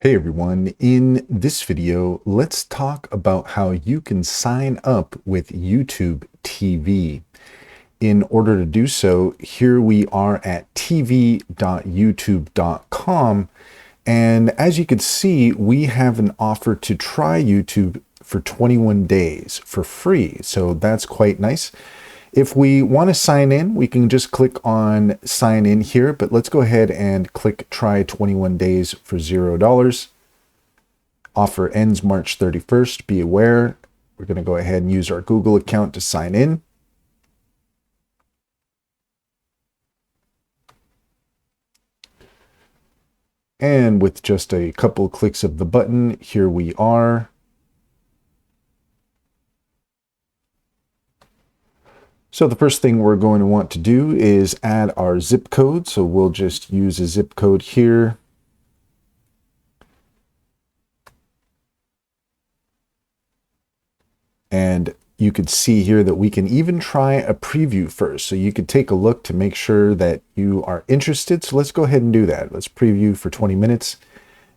Hey everyone, in this video, let's talk about how you can sign up with YouTube TV. In order to do so, here we are at tv.youtube.com. And as you can see, we have an offer to try YouTube for 21 days for free. So that's quite nice. If we want to sign in, we can just click on sign in here, but let's go ahead and click try 21 days for $0. Offer ends March 31st. Be aware, we're going to go ahead and use our Google account to sign in. And with just a couple clicks of the button, here we are. So the first thing we're going to want to do is add our zip code. So we'll just use a zip code here. And you could see here that we can even try a preview first. So you could take a look to make sure that you are interested. So let's go ahead and do that. Let's preview for 20 minutes.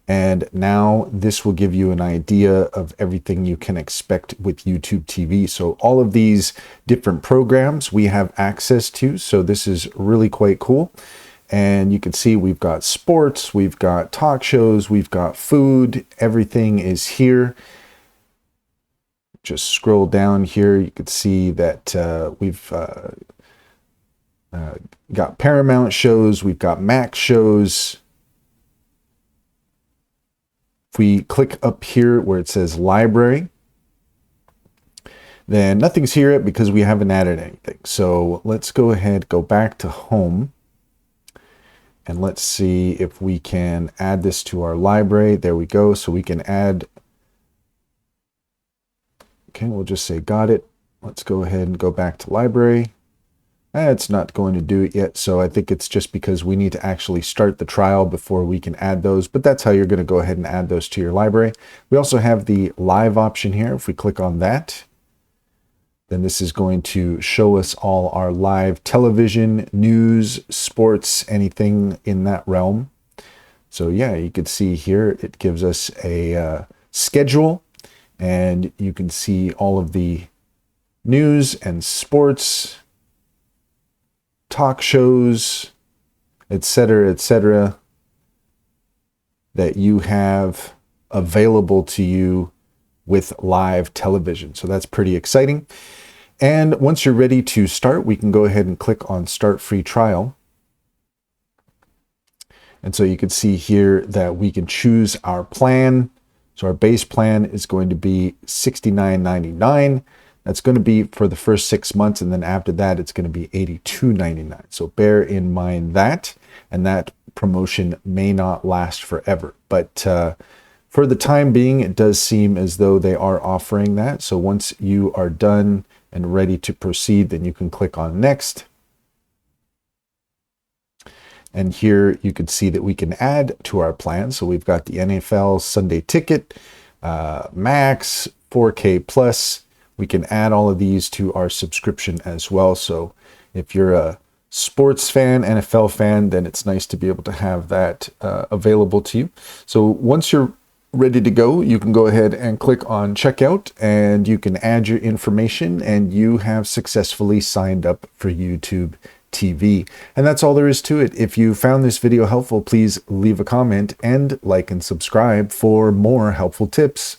And now this will give you an idea of everything you can expect with YouTube TV. So all of these different programs we have access to. So this is really quite cool. And you can see we've got sports, we've got talk shows, we've got food, everything is here. Just scroll down here, you can see that we've got Paramount shows, we've got Max shows. If we click up here where it says library, then nothing's here yet because we haven't added anything. So let's go ahead, go back to home, and let's see if we can add this to our library. There we go. So we can add. Okay, we'll just say got it. Let's go ahead and go back to library. It's not going to do it yet, so I think it's just because we need to actually start the trial before we can add those, but that's how you're going to go ahead and add those to your library. We also have the live option here. If we click on that, then this is going to show us all our live television, news, sports, anything in that realm. So yeah, you can see here, it gives us a schedule, and you can see all of the news and sports, talk shows, etc., that you have available to you with live television. So that's pretty exciting. And once you're ready to start, we can go ahead and click on Start Free Trial. And so you can see here that we can choose our plan. So our base plan is going to be $69.99. That's going to be for the first 6 months, and then after that, it's going to be $82.99. So bear in mind that, and that promotion may not last forever. But for the time being, it does seem as though they are offering that. So once you are done and ready to proceed, then you can click on Next. And here you can see that we can add to our plan. So we've got the NFL Sunday Ticket, Max, 4K Plus. We can add all of these to our subscription as well. So if you're a sports fan, NFL fan, then it's nice to be able to have that available to you. So once you're ready to go, you can go ahead and click on checkout, and you can add your information, and you have successfully signed up for YouTube TV. And that's all there is to it. If you found this video helpful, please leave a comment and like and subscribe for more helpful tips.